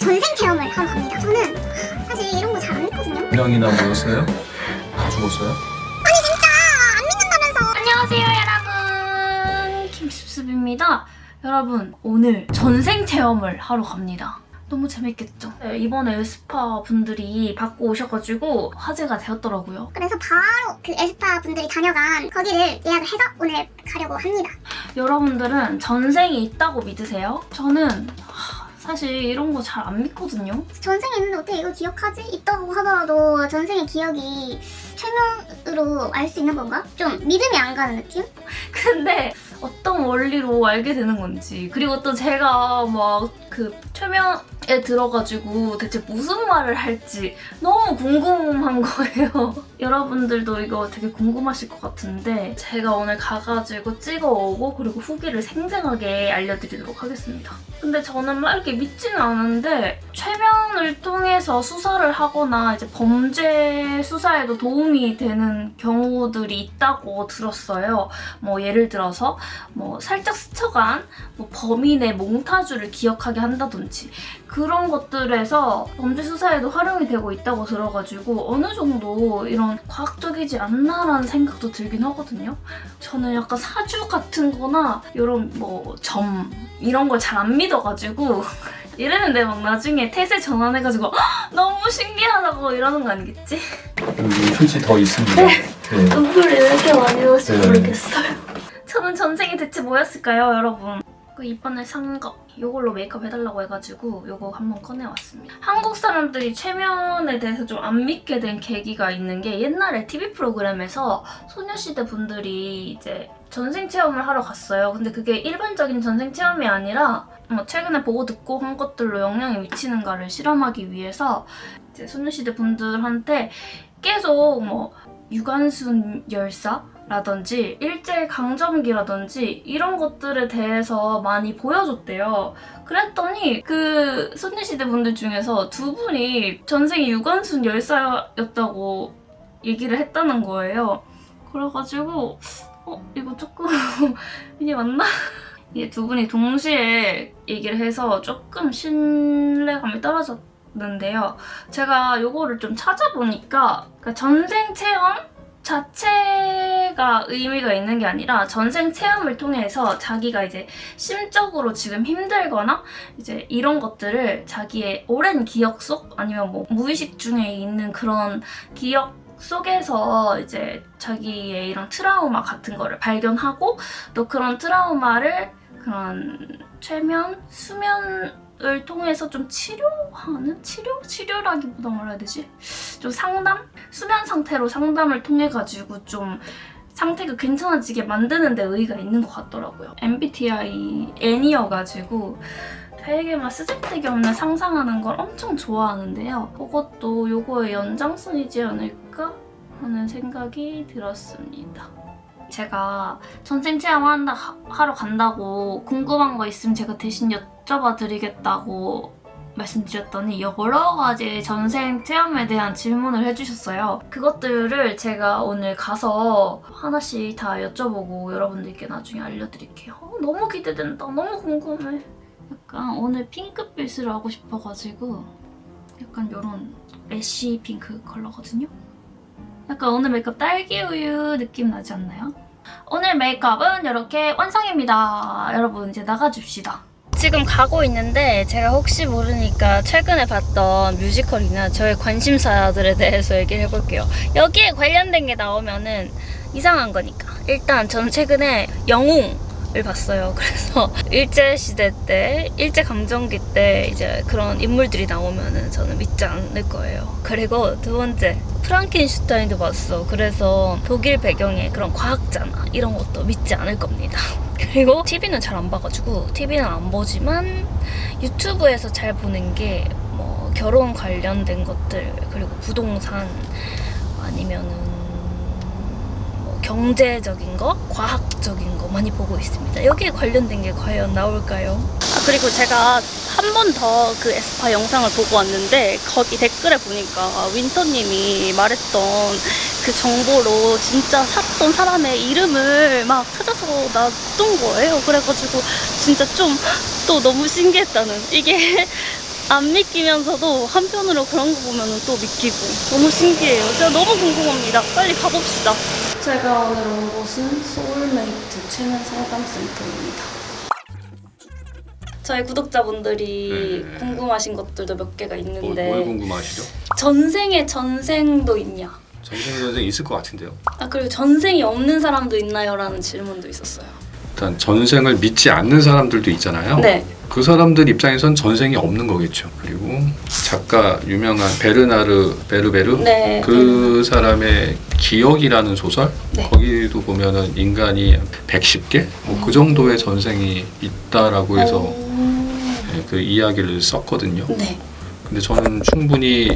전생 체험을 하러 갑니다. 저는 사실 이런 거 잘 안 믿거든요. 명이나 모였어요? 다 죽었어요? 아니 진짜 안 믿는다면서. 안녕하세요 여러분, 김습습입니다. 여러분, 오늘 전생 체험을 하러 갑니다. 너무 재밌겠죠? 네, 이번에 에스파 분들이 받고 오셔가지고 화제가 되었더라고요. 그래서 바로 그 에스파 분들이 다녀간 거기를 예약을 해서 오늘 가려고 합니다. 여러분들은 전생이 있다고 믿으세요? 저는 사실 이런 거 잘 안 믿거든요. 전생에 있는데 어떻게 이거 기억하지? 있다고 하더라도 전생의 기억이 최면으로 알 수 있는 건가? 좀 믿음이 안 가는 느낌? 근데 어떤 원리로 알게 되는 건지, 그리고 또 제가 막 그 최면에 들어가지고 대체 무슨 말을 할지 너무 궁금한 거예요. 여러분들도 이거 되게 궁금하실 것 같은데 제가 오늘 가가지고 찍어오고 그리고 후기를 생생하게 알려드리도록 하겠습니다. 근데 저는 막 이렇게 믿지는 않은데 최면을 통해서 수사를 하거나 이제 범죄 수사에도 도움이 되는 경우들이 있다고 들었어요. 뭐 예를 들어서 뭐 살짝 스쳐간 뭐 범인의 몽타주를 기억하게 한다든지 그런 것들에서 범죄 수사에도 활용이 되고 있다고 들어가지고 어느 정도 이런 과학적이지 않나라는 생각도 들긴 하거든요. 저는 약간 사주 같은 거나 이런 뭐 점 이런 걸 잘 안 믿어가지고 이랬는데 막 나중에 태세 전환해가지고 너무 신기하다고 이러는 거 아니겠지? 여기 휴지 더 있습니다. 네. 눈물이 왜 이렇게 많이 나올지 네. 모르겠어요. 저는 전생이 대체 뭐였을까요, 여러분? 이번에 산 거 이걸로 메이크업 해달라고 해가지고 이거 한번 꺼내왔습니다. 한국 사람들이 최면에 대해서 좀 안 믿게 된 계기가 있는 게 옛날에 TV 프로그램에서 소녀시대 분들이 이제 전생 체험을 하러 갔어요. 근데 그게 일반적인 전생 체험이 아니라 뭐 최근에 보고 듣고 한 것들로 영향이 미치는가를 실험하기 위해서 이제 소녀시대 분들한테 계속 뭐 유관순 열사? 라든지 일제강점기라든지 이런 것들에 대해서 많이 보여줬대요. 그랬더니 그 소녀시대 분들 중에서 두 분이 전생이 유관순 열사였다고 얘기를 했다는 거예요. 그래가지고 이거 조금 이게 맞나? 이게 두 분이 동시에 얘기를 해서 조금 신뢰감이 떨어졌는데요. 제가 요거를 좀 찾아보니까 그러니까 전생 체험 자체가 의미가 있는 게 아니라 전생 체험을 통해서 자기가 이제 심적으로 지금 힘들거나 이제 이런 것들을 자기의 오랜 기억 속 아니면 뭐 무의식 중에 있는 그런 기억 속에서 이제 자기의 이런 트라우마 같은 거를 발견하고 또 그런 트라우마를 그런 최면, 수면을 통해서 좀 치료하는? 치료라기보다 뭐라 해야 되지? 좀 상담? 수면 상태로 상담을 통해가지고 좀 상태가 괜찮아지게 만드는 데 의의가 있는 것 같더라고요. MBTI N이어가지고 되게 막 쓰잘데기 없는 상상하는 걸 엄청 좋아하는데요. 그것도 요거의 연장선이지 않을까 하는 생각이 들었습니다. 제가 전생 체험하러 간다고 궁금한 거 있으면 제가 대신 여쭤봐 드리겠다고 말씀드렸더니 여러 가지 전생 체험에 대한 질문을 해주셨어요. 그것들을 제가 오늘 가서 하나씩 다 여쭤보고 여러분들께 나중에 알려드릴게요. 너무 기대된다. 너무 궁금해. 약간 오늘 핑크빛을 하고 싶어가지고 약간 이런 애쉬 핑크 컬러거든요. 약간 오늘 메이크업 딸기우유 느낌 나지 않나요? 오늘 메이크업은 이렇게 완성입니다. 여러분 이제 나가줍시다. 지금 가고 있는데 제가 혹시 모르니까 최근에 봤던 뮤지컬이나 저의 관심사들에 대해서 얘기를 해볼게요. 여기에 관련된 게 나오면은 이상한 거니까. 일단 저는 최근에 영웅을 봤어요. 그래서 일제시대 때, 일제강점기 때 이제 그런 인물들이 나오면은 저는 믿지 않을 거예요. 그리고 두 번째, 프랑켄슈타인도 봤어. 그래서 독일 배경의 그런 과학자나 이런 것도 믿지 않을 겁니다. 그리고 TV는 잘 안 봐가지고 TV는 안 보지만 유튜브에서 잘 보는 게 뭐 결혼 관련된 것들 그리고 부동산 아니면은 뭐 경제적인 거, 과학적인 거 많이 보고 있습니다. 여기에 관련된 게 과연 나올까요? 그리고 제가 한 번 더 그 에스파 영상을 보고 왔는데 거기 댓글에 보니까 윈터님이 말했던 그 정보로 진짜 살았던 사람의 이름을 막 찾아서 놔둔 거예요. 그래가지고 진짜 좀 또 너무 신기했다는, 이게 안 믿기면서도 한편으로 그런 거 보면 또 믿기고 너무 신기해요. 제가 너무 궁금합니다. 빨리 가봅시다. 제가 오늘 온 곳은 소울메이트 최면 상담센터입니다. 저희 구독자분들이 네. 궁금하신 것들도 몇 개가 있는데 뭘 궁금하시죠? 전생에 전생도 있냐? 전생 있을 것 같은데요. 아 그리고 전생이 없는 사람도 있나요? 라는 질문도 있었어요. 일단 전생을 믿지 않는 사람들도 있잖아요. 네. 그 사람들 입장에선 전생이 없는 거겠죠. 그리고 작가 유명한 베르나르 베르베르 네. 그 사람의 기억이라는 소설 네. 거기도 보면은 인간이 110개 뭐 그 정도의 전생이 있다라고 해서 예, 그 이야기를 썼거든요. 네. 근데 저는 충분히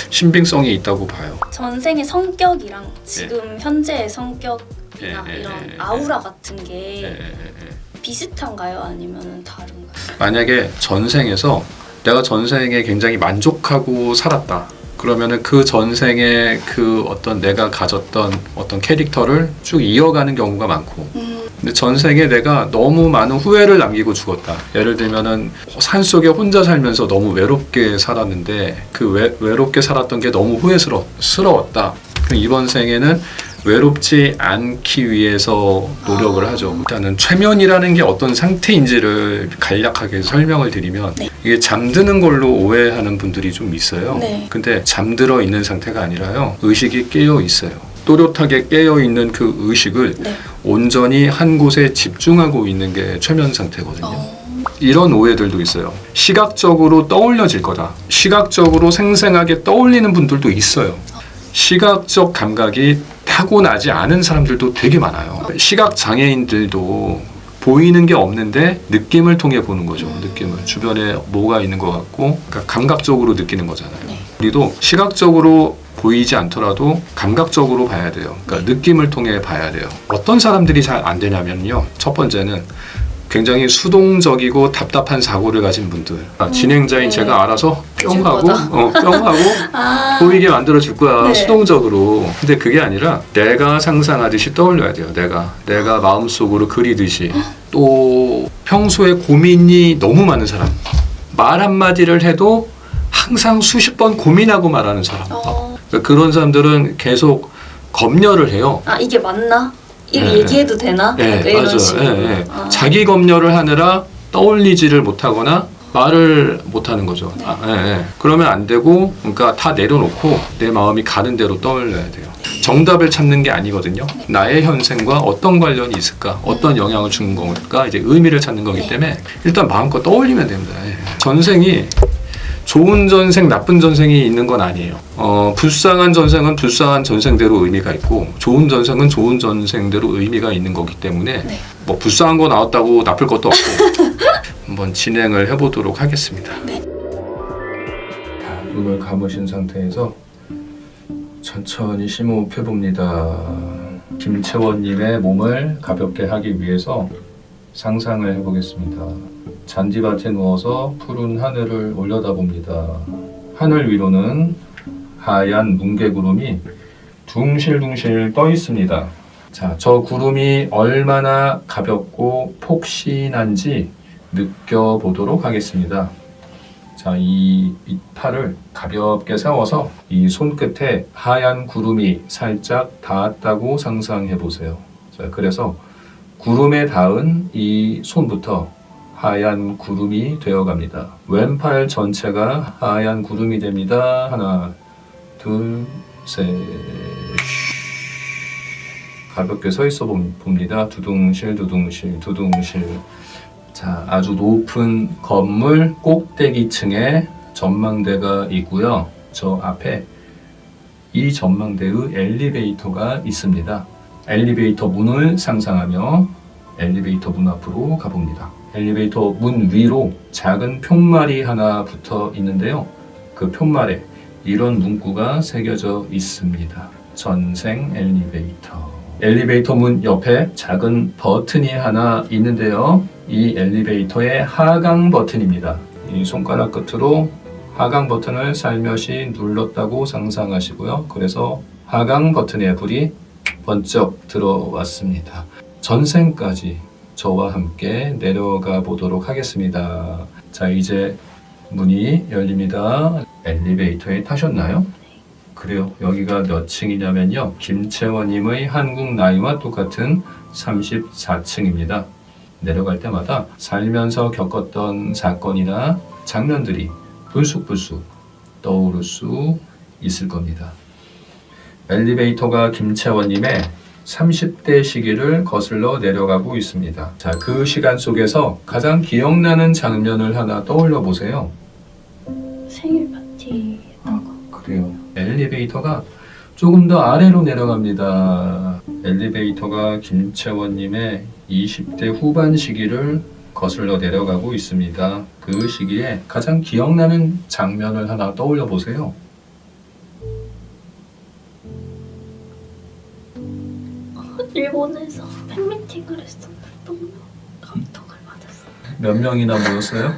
신빙성이 있다고 봐요. 전생의 성격이랑 지금 현재의 성격이나 예, 이런 예, 아우라 같은 게 예, 예, 예. 비슷한가요? 아니면 다른가요? 만약에 전생에서 내가 전생에 굉장히 만족하고 살았다. 그러면은 그 전생에 그 어떤 내가 가졌던 어떤 캐릭터를 쭉 이어가는 경우가 많고, 근데 전생에 내가 너무 많은 후회를 남기고 죽었다. 예를 들면은 산속에 혼자 살면서 너무 외롭게 살았는데 그 외롭게 살았던 게 너무 후회스러웠다. 그럼 이번 생에는 외롭지 않기 위해서 노력을 하죠. 일단은 최면이라는 게 어떤 상태인지를 간략하게 설명을 드리면 네. 이게 잠드는 걸로 오해하는 분들이 좀 있어요. 네. 근데 잠들어 있는 상태가 아니라요. 의식이 깨어 있어요. 또렷하게 깨어 있는 그 의식을 네. 온전히 한 곳에 집중하고 있는 게 최면 상태거든요. 이런 오해들도 있어요. 시각적으로 떠올려질 거다. 시각적으로 생생하게 떠올리는 분들도 있어요. 시각적 감각이 타고나지 않은 사람들도 되게 많아요. 시각 장애인들도 보이는 게 없는데 느낌을 통해 보는 거죠. 느낌을. 주변에 뭐가 있는 것 같고 그러니까 감각적으로 느끼는 거잖아요. 네. 우리도 시각적으로 보이지 않더라도 감각적으로 봐야 돼요. 그러니까 느낌을 통해 봐야 돼요. 어떤 사람들이 잘 안 되냐면요. 첫 번째는 굉장히 수동적이고 답답한 사고를 가진 분들. 진행자인 네. 제가 알아서 뿅 줄 하고 거다. 뿅 하고 보이게 만들어 줄 거야. 네. 수동적으로. 근데 그게 아니라 내가 상상하듯이 떠올려야 돼요. 내가 마음속으로 그리듯이. 또 평소에 고민이 너무 많은 사람. 말 한마디를 해도 항상 수십 번 고민하고 말하는 사람. 그러니까 그런 사람들은 계속 검열을 해요. 아 이게 맞나? 이거 네. 얘기해도 되나? 네, 이런 맞아요. 식으로. 네. 자기 검열을 하느라 떠올리지를 못하거나 말을 못하는 거죠. 네. 그러면 안 되고, 그러니까 다 내려놓고 내 마음이 가는 대로 떠올려야 돼요. 정답을 찾는 게 아니거든요. 나의 현생과 어떤 관련이 있을까, 어떤 영향을 주는 건가, 이제 의미를 찾는 거기 때문에 일단 마음껏 떠올리면 됩니다. 전생이 좋은 전생, 나쁜 전생이 있는 건 아니에요. 불쌍한 전생은 불쌍한 전생대로 의미가 있고 좋은 전생은 좋은 전생대로 의미가 있는 거기 때문에 네. 뭐 불쌍한 거 나왔다고 나쁠 것도 없고 한번 진행을 해보도록 하겠습니다. 네. 눈을 감으신 상태에서 천천히 심호흡해 봅니다. 김채원님의 몸을 가볍게 하기 위해서 상상을 해보겠습니다. 잔디밭에 누워서 푸른 하늘을 올려다봅니다. 하늘 위로는 하얀 뭉게구름이 둥실둥실 떠 있습니다. 자, 저 구름이 얼마나 가볍고 폭신한지 느껴보도록 하겠습니다. 자, 이 팔을 가볍게 세워서 이 손끝에 하얀 구름이 살짝 닿았다고 상상해 보세요. 자, 그래서 구름에 닿은 이 손부터 하얀 구름이 되어갑니다. 왼팔 전체가 하얀 구름이 됩니다. 하나, 둘, 셋. 가볍게 서 있어 봅니다. 두둥실, 두둥실, 두둥실. 자, 아주 높은 건물 꼭대기층에 전망대가 있고요. 저 앞에 이 전망대의 엘리베이터가 있습니다. 엘리베이터 문을 상상하며 엘리베이터 문 앞으로 가봅니다. 엘리베이터 문 위로 작은 푯말이 하나 붙어 있는데요. 그 푯말에 이런 문구가 새겨져 있습니다. 전생 엘리베이터. 엘리베이터 문 옆에 작은 버튼이 하나 있는데요. 이 엘리베이터의 하강 버튼입니다. 이 손가락 끝으로 하강 버튼을 살며시 눌렀다고 상상하시고요. 그래서 하강 버튼에 불이 번쩍 들어왔습니다. 전생까지 저와 함께 내려가 보도록 하겠습니다. 자, 이제 문이 열립니다. 엘리베이터에 타셨나요? 그래요. 여기가 몇 층이냐면요. 김채원님의 한국 나이와 똑같은 34층입니다. 내려갈 때마다 살면서 겪었던 사건이나 장면들이 불쑥불쑥 떠오를 수 있을 겁니다. 엘리베이터가 김채원님의 30대 시기를 거슬러 내려가고 있습니다. 자, 그 시간 속에서 가장 기억나는 장면을 하나 떠올려 보세요. 생일 파티 그래요. 엘리베이터가 조금 더 아래로 내려갑니다. 엘리베이터가 김채원님의 20대 후반 시기를 거슬러 내려가고 있습니다. 그 시기에 가장 기억나는 장면을 하나 떠올려 보세요. 일본에서 팬미팅을 했었는데 너무 감동을 받았어요. 몇 명이나 모였어요?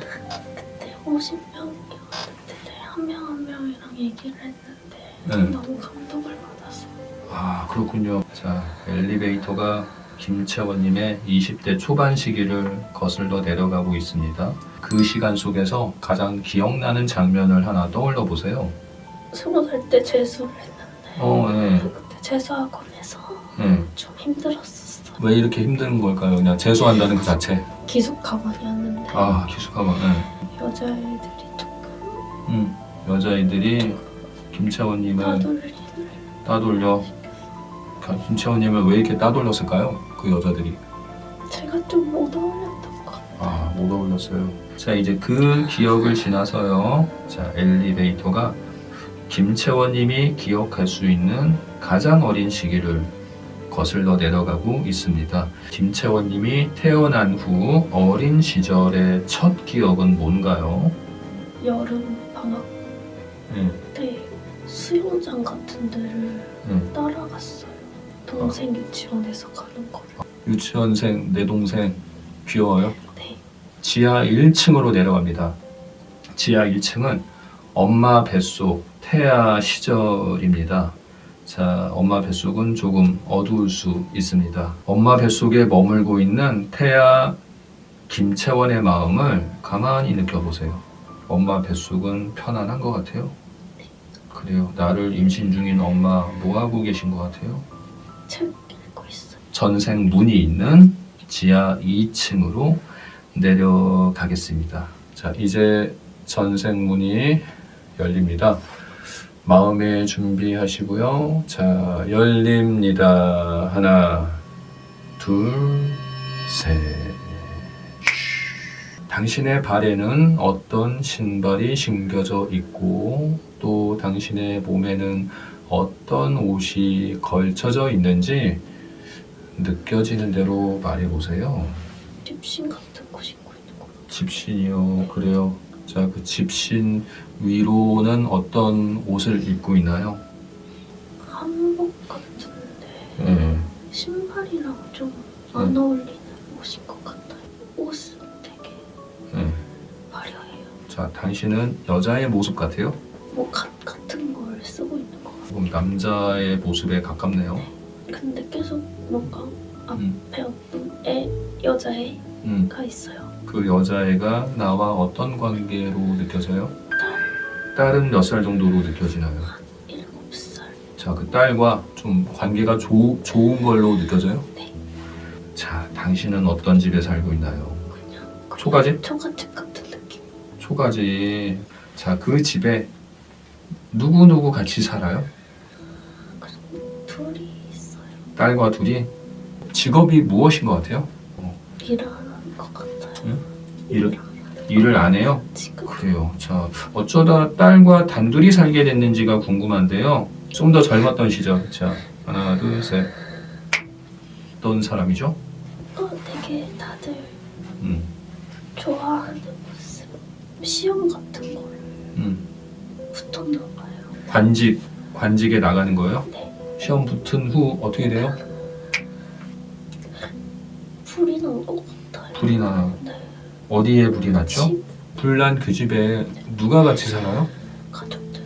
그때 50명이었는데 한 명 한 명이랑 얘기를 했는데 네. 너무 감동을 받았어요. 아, 그렇군요. 자, 엘리베이터가 김채원님의 20대 초반 시기를 거슬러 내려가고 있습니다. 그 시간 속에서 가장 기억나는 장면을 하나 떠올려 보세요. 20살 때 재수를 했는데 네. 그때 재수학원에서 네. 좀 힘들었었어요. 왜 이렇게 힘든 걸까요? 그냥 재수한다는 그 자체. 기숙학원이었는데 아, 기숙학원. 네. 여자애들이 조금 여자애들이 김채원님을 따돌려. 김채원님을 왜 이렇게 따돌렸을까요? 그 여자들이. 제가 좀 못 어울렸던 것 같아요. 아, 못 어울렸어요. 자, 이제 그 기억을 지나서요. 자, 엘리베이터가 김채원님이 기억할 수 있는 가장 어린 시기를 거슬러 내려가고 있습니다. 김채원님이 태어난 후 어린 시절의 첫 기억은 뭔가요? 여름 방학 네. 때 수영장 같은 데를 따라갔어요. 동생 유치원에서 가는 거를. 유치원생, 내 동생 귀여워요? 네. 지하 1층으로 내려갑니다. 지하 1층은 엄마 뱃속 태아 시절입니다. 자, 엄마 뱃속은 조금 어두울 수 있습니다. 엄마 뱃속에 머물고 있는 태아 김채원의 마음을 가만히 느껴보세요. 엄마 뱃속은 편안한 것 같아요? 그래요. 나를 임신 중인 엄마 뭐하고 계신 것 같아요? 책 읽고 있어요. 전생 문이 있는 지하 2층으로 내려가겠습니다. 자, 이제 전생 문이 열립니다. 마음의 준비하시고요. 자, 열립니다. 하나, 둘, 셋. 당신의 발에는 어떤 신발이 신겨져 있고 또 당신의 몸에는 어떤 옷이 걸쳐져 있는지 느껴지는 대로 말해보세요. 집신 같은 거 신고 있는 거. 집신이요. 그래요. 자, 그 집신 위로는 어떤 옷을 입고 있나요? 한복 같은데 네. 신발이랑 좀 안 어울리는 옷인 것 같아요. 옷은 되게 네. 화려해요. 자, 당신은 여자의 모습 같아요? 뭐 같은 걸 쓰고 있는 것 같아요. 조금 남자의 모습에 가깝네요. 근데 계속 뭔가 음. 앞에 어떤 여자애가 있어요. 그 여자애가 나와 어떤 관계로 느껴져요? 딸은 몇 살 정도로 느껴지나요? 7살. 자, 그 딸과 좀 관계가 좋은 걸로 느껴져요? 네. 자, 당신은 어떤 집에 살고 있나요? 그냥 초가집? 초가집 같은 느낌. 초가집. 자, 그 집에 누구 같이 살아요? 둘이 있어요. 딸과 둘이. 직업이 무엇인 것 같아요? 일하는 것 같아요. 일을 안 해요? 지금 그래요. 자, 어쩌다 딸과 단둘이 살게 됐는지가 궁금한데요. 좀 더 젊었던 시절. 자, 하나, 둘, 셋. 어떤 사람이죠? 되게 다들 음, 좋아하는 모습. 시험 같은 걸 붙었나 봐요. 관직에 나가는 거예요? 네. 시험 붙은 후 어떻게 돼요? 불이 난 것 같아요. 불이 나요. 네. 어디에 불이 났죠? 집, 불난 그 집에 누가 같이 살아요? 가족들,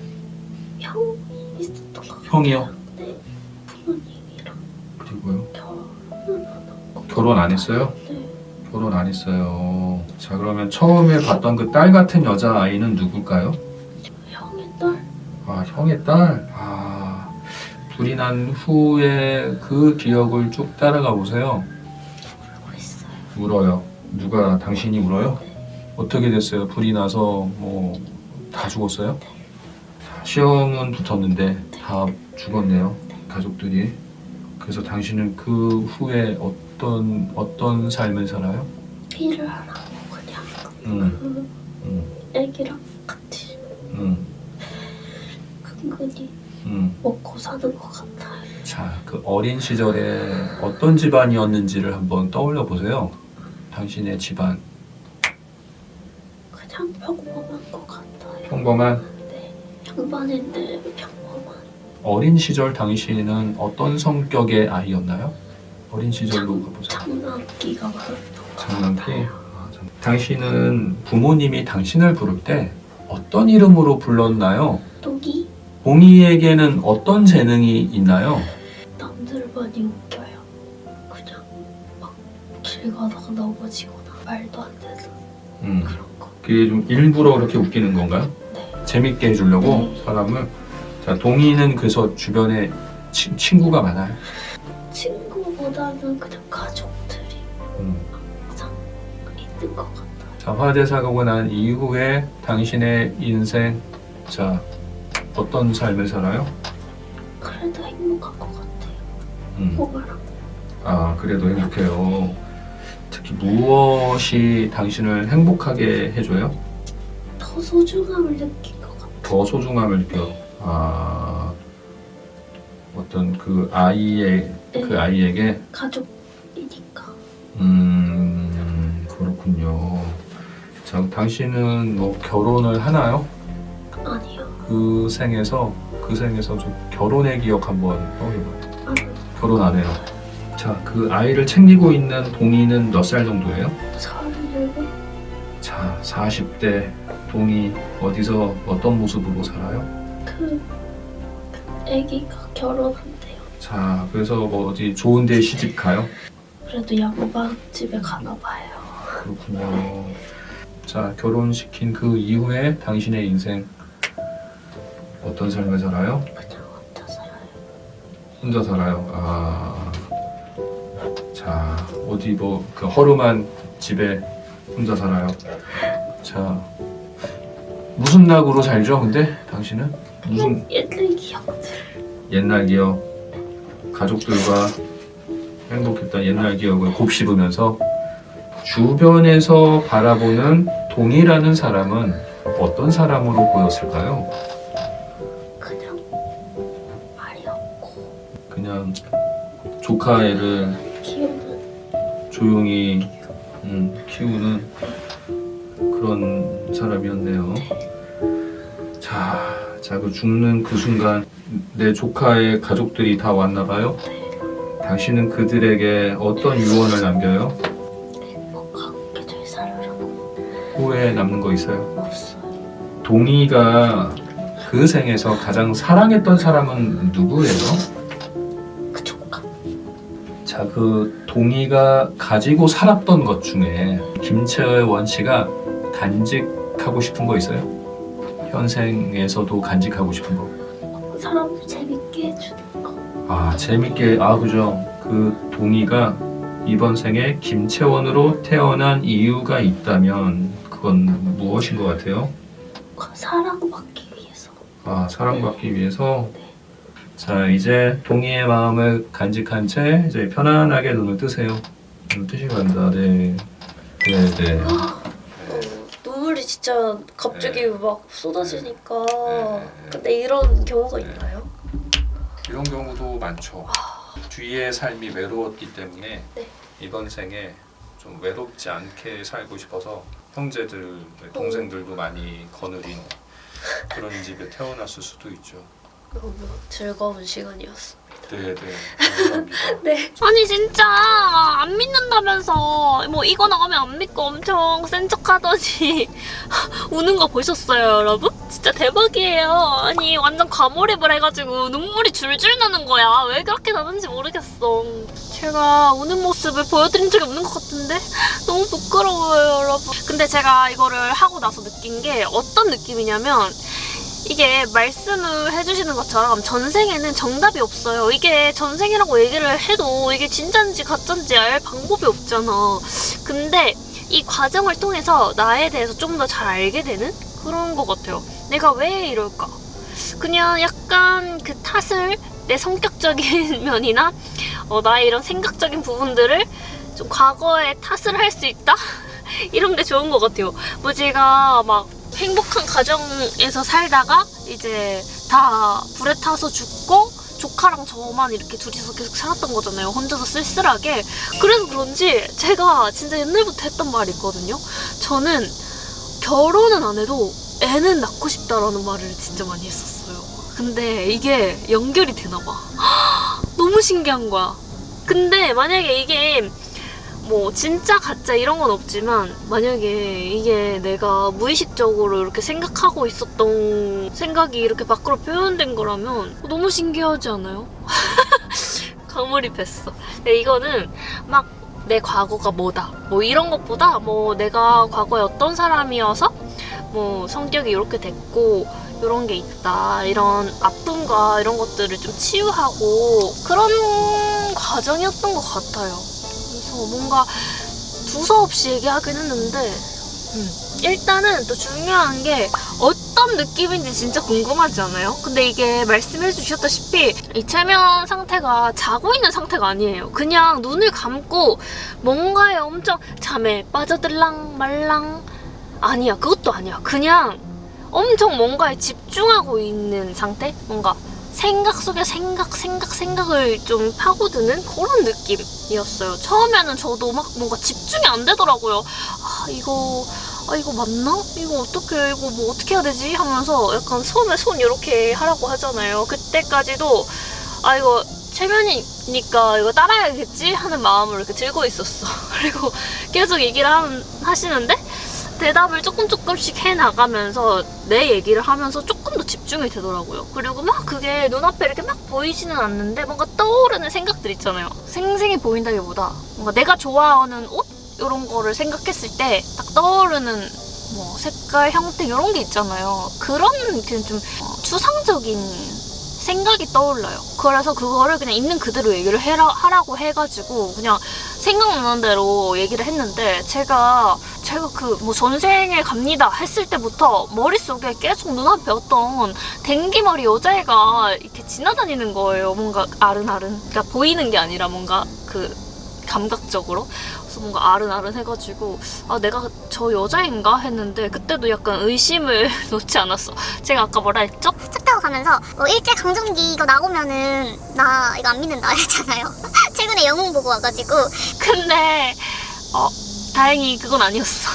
형 있었던 것 같아요. 형이요? 네. 부모님이랑 그리고요? 결혼을 안 하고. 결혼 안 했어요? 네. 결혼 안 했어요. 자, 그러면 처음에 봤던 그 딸 같은 여자 아이는 누굴까요? 형의 딸. 아, 형의 딸. 아, 불이 난 후에 그 기억을 쭉 따라가 보세요. 울고 있어요. 울어요. 누가 당신이 울어요? 어떻게 됐어요? 불이 나서 뭐 다 죽었어요? 시험은 붙었는데 다 죽었네요. 가족들이. 그래서 당신은 그 후에 어떤 삶을 살아요? 일을 안 하고 그냥 음, 애기랑 같이 근근히 먹고 사는 것 같아요. 자, 그 어린 시절에 어떤 집안이었는지를 한번 떠올려 보세요. 당신의 집안. 그냥 평범한 것 같아요. 평범한. 네, 평범한데 평범한. 어린 시절 당신은 어떤 성격의 아이였나요? 어린 시절로 가보세요. 장난기가 많았던 것 장난기. 같아요. 당신은 부모님이 당신을 부를 때 어떤 이름으로 불렀나요? 독이 봉이에게는 어떤 재능이 있나요? 남들을 많이 웃겨요. 그냥 막 길 가다가 넘어지거나 말도 안 되는 그런 거. 그게 좀 일부러 그렇게 웃기는 건가요? 네. 재밌게 해주려고 네. 사람을. 자, 동이는 그래서 주변에 친구가 많아요. 친구보다는 그냥 가족들이 항상 있는 것 같아요. 자, 화재 사고가 난 이후에 당신의 인생, 자, 어떤 삶을 살아요? 그래도 행복한 것 같아요. 뭐말하고 아, 그래도 행복해요. 특히 무엇이 당신을 행복하게 해줘요? 더 소중함을 느낀 것 같아요. 더 소중함을 느껴. 아, 어떤 그 아이의 네. 그 아이에게. 가족이니까. 그렇군요. 자, 당신은 뭐 결혼을 하나요? 아니요. 그 생에서 좀 결혼의 기억 한번 떠올려봐요. 결혼 안 해요. 자, 그 아이를 챙기고 있는 동이는 몇 살 정도예요? 37. 자, 40대 동이 어디서 어떤 모습으로 살아요? 그 애기가 결혼한대요. 자, 그래서 뭐 어디 좋은 데 시집 가요? 그래도 양반집에 가나 봐요. 그렇군요. 자, 결혼시킨 그 이후에 당신의 인생 어떤 삶을 살아요? 그냥 혼자 살아요. 혼자 살아요. 아, 자, 어디 뭐 그 허름한 집에 혼자 살아요. 자, 무슨 낙으로 살죠? 근데 당신은 무슨 옛날 기억들. 옛날 기억, 가족들과 행복했던 옛날 기억을 곱씹으면서 주변에서 바라보는 동이라는 사람은 어떤 사람으로 보였을까요? 그냥 말이 없고 그냥 조카 애를 키우는 조용히 키우는 그런 사람이었네요. 자, 그 죽는 그 순간 내 조카의 가족들이 다 왔나 봐요. 당신은 그들에게 어떤 유언을 남겨요? 행복하게 잘 살으라고. 후회 남는 거 있어요? 없어요. 동이가 그 생에서 가장 사랑했던 사람은 누구예요? 그 조카. 자, 그 동이가 가지고 살았던 것 중에 김채원 씨가 간직하고 싶은 거 있어요? 현생에서도 간직하고 싶은 거. 사람들 재밌게 해주는 거. 아, 재밌게. 아, 그죠. 그 동이가 이번 생에 김채원으로 태어난 이유가 있다면 그건 무엇인 것 같아요? 사랑받기 위해서. 아, 사랑받기 위해서. 자, 이제 동이의 마음을 간직한 채 이제 편안하게 눈을 뜨세요. 눈을 뜨시기 바랍니다. 네. 네. 눈물이 진짜 갑자기 네. 막 쏟아지니까. 네. 근데 이런 경우가 네. 있나요? 이런 경우도 많죠. 뒤의 삶이 외로웠기 때문에 네. 이번 생에 좀 외롭지 않게 살고 싶어서 형제들, 동생들도 많이 거느린 그런 집에 태어났을 수도 있죠. 너무 즐거운 시간이었습니다. 네, 감사합니다. 네. 아니 진짜 안 믿는다면서 뭐 이거 나오면 안 믿고 엄청 센 척하더니 우는 거 보셨어요, 여러분? 진짜 대박이에요. 아니 완전 과몰입을 해가지고 눈물이 줄줄 나는 거야. 왜 그렇게 나는지 모르겠어. 제가 우는 모습을 보여드린 적이 없는 것 같은데 너무 부끄러워요, 여러분. 근데 제가 이거를 하고 나서 느낀 게 어떤 느낌이냐면 이게 말씀을 해주시는 것처럼 전생에는 정답이 없어요. 이게 전생이라고 얘기를 해도 이게 진짠지 가짠지 알 방법이 없잖아. 근데 이 과정을 통해서 나에 대해서 좀 더 잘 알게 되는 그런 것 같아요. 내가 왜 이럴까? 그냥 약간 그 탓을 내 성격적인 면이나 나의 이런 생각적인 부분들을 좀 과거에 탓을 할 수 있다? 이런 게 좋은 것 같아요. 뭐 제가 막 행복한 가정에서 살다가 이제 다 불에 타서 죽고 조카랑 저만 이렇게 둘이서 계속 살았던 거잖아요. 혼자서 쓸쓸하게. 그래서 그런지 제가 진짜 옛날부터 했던 말이 있거든요. 저는 결혼은 안 해도 애는 낳고 싶다라는 말을 진짜 많이 했었어요. 근데 이게 연결이 되나 봐. 너무 신기한 거야. 근데 만약에 이게 뭐 진짜 가짜 이런 건 없지만 만약에 이게 내가 무의식적으로 이렇게 생각하고 있었던 생각이 이렇게 밖으로 표현된 거라면 너무 신기하지 않아요? 과몰입했어. 근데 이거는 막 내 과거가 뭐다 뭐 이런 것보다 뭐 내가 과거에 어떤 사람이어서 뭐 성격이 이렇게 됐고 이런 게 있다 이런 아픔과 이런 것들을 좀 치유하고 그런 과정이었던 것 같아요. 그래서 뭔가 두서없이 얘기하긴 했는데 일단은 또 중요한 게 어떤 느낌인지 진짜 궁금하지 않아요? 근데 이게 말씀해 주셨다시피 이 최면 상태가 자고 있는 상태가 아니에요. 그냥 눈을 감고 뭔가에 엄청 잠에 빠져들랑 말랑 아니야. 그것도 아니야. 그냥 엄청 뭔가에 집중하고 있는 상태? 뭔가 생각 속에 생각을 좀 파고드는 그런 느낌이었어요. 처음에는 저도 막 뭔가 집중이 안 되더라고요. 이거 맞나? 이거 어떻게, 이거 뭐 어떻게 해야 되지? 하면서 약간 손에 손 이렇게 하라고 하잖아요. 그때까지도 이거 최면이니까 이거 따라야겠지? 하는 마음으로 이렇게 들고 있었어. 그리고 계속 얘기를 하시는데 대답을 조금씩 해나가면서 내 얘기를 하면서 조금 더 집중이 되더라고요. 그리고 막 그게 눈앞에 이렇게 막 보이지는 않는데 뭔가 떠오르는 생각들 있잖아요. 생생히 보인다기보다 뭔가 내가 좋아하는 옷? 이런 거를 생각했을 때 딱 떠오르는 뭐 색깔, 형태 이런 게 있잖아요. 그런 좀 추상적인 생각이 떠올라요. 그래서 그거를 그냥 있는 그대로 얘기를 하라고 해가지고 그냥 생각나는 대로 얘기를 했는데 제가 그 뭐 전생에 갑니다 했을 때부터 머릿속에 계속 눈앞에 어떤 댕기머리 여자애가 이렇게 지나다니는 거예요. 뭔가 아른아른. 그러니까 보이는 게 아니라 뭔가 그 감각적으로. 그래서 뭔가 아른아른 해가지고 내가 저 여자인가 했는데 그때도 약간 의심을 놓지 않았어. 제가 아까 뭐라 했죠? 차 타고 가면서 일제 강점기 이거 나오면은 나 이거 안 믿는다 했잖아요. 최근에 영웅 보고 와가지고. 근데 다행히 그건 아니었어.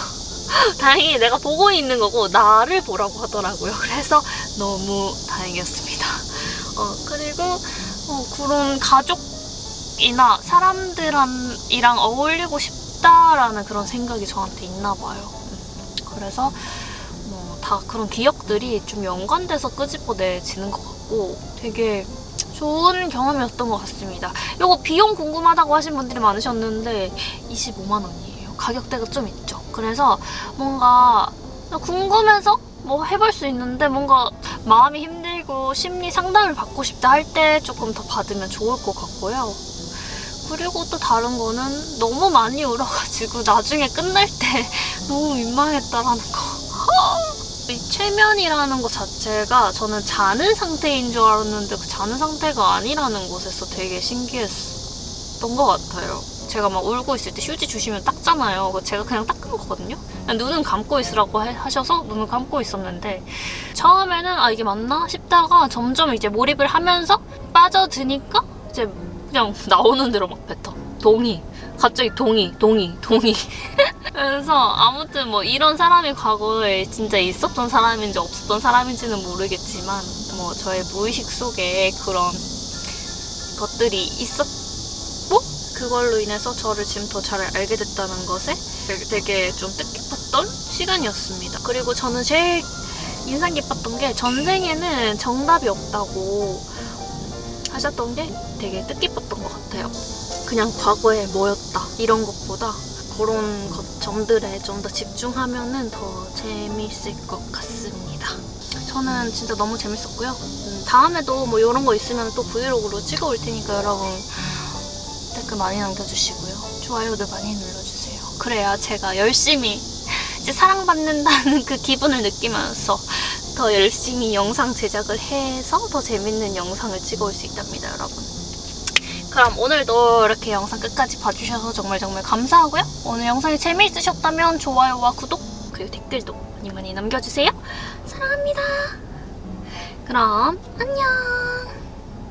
다행히 내가 보고 있는 거고 나를 보라고 하더라고요. 그래서 너무 다행이었습니다. 그리고 그런 가족이나 사람들이랑 어울리고 싶다라는 그런 생각이 저한테 있나 봐요. 그래서 다 그런 기억들이 좀 연관돼서 끄집어내지는 것 같고 되게 좋은 경험이었던 것 같습니다. 이거 비용 궁금하다고 하신 분들이 많으셨는데 25만 원이에요. 가격대가 좀 있죠. 그래서 뭔가 궁금해서 뭐 해볼 수 있는데 뭔가 마음이 힘들고 심리 상담을 받고 싶다 할 때 조금 더 받으면 좋을 것 같고요. 그리고 또 다른 거는 너무 많이 울어가지고 나중에 끝날 때 너무 민망했다라는 거. 이 최면이라는 것 자체가 저는 자는 상태인 줄 알았는데 그 자는 상태가 아니라는 것에서 되게 신기했던 것 같아요. 제가 막 울고 있을 때 휴지 주시면 닦잖아요. 제가 그냥 닦은 거거든요. 그냥 눈은 감고 있으라고 하셔서 눈을 감고 있었는데 처음에는 이게 맞나 싶다가 점점 이제 몰입을 하면서 빠져드니까 이제 그냥 나오는 대로 막 뱉어. 동의. 갑자기 동의. 그래서 아무튼 뭐 이런 사람이 과거에 진짜 있었던 사람인지 없었던 사람인지는 모르겠지만 뭐 저의 무의식 속에 그런 것들이 있었고 그걸로 인해서 저를 지금 더 잘 알게 됐다는 것에 되게 좀 뜻깊었던 시간이었습니다. 그리고 저는 제일 인상 깊었던 게 전생에는 정답이 없다고 하셨던 게 되게 뜻깊었던 것 같아요. 그냥 과거에 뭐였다 이런 것보다 그런 점들에 좀 더 집중하면은 더 재밌을 것 같습니다. 저는 진짜 너무 재밌었고요. 다음에도 뭐 이런 거 있으면 또 브이로그로 찍어올 테니까 여러분 댓글 많이 남겨주시고요. 좋아요도 많이 눌러주세요. 그래야 제가 열심히 이제 사랑받는다는 그 기분을 느끼면서 더 열심히 영상 제작을 해서 더 재밌는 영상을 찍어올 수 있답니다, 여러분. 그럼 오늘도 이렇게 영상 끝까지 봐주셔서 정말 감사하고요. 오늘 영상이 재미있으셨다면 좋아요와 구독 그리고 댓글도 많이 남겨주세요. 사랑합니다. 그럼 안녕.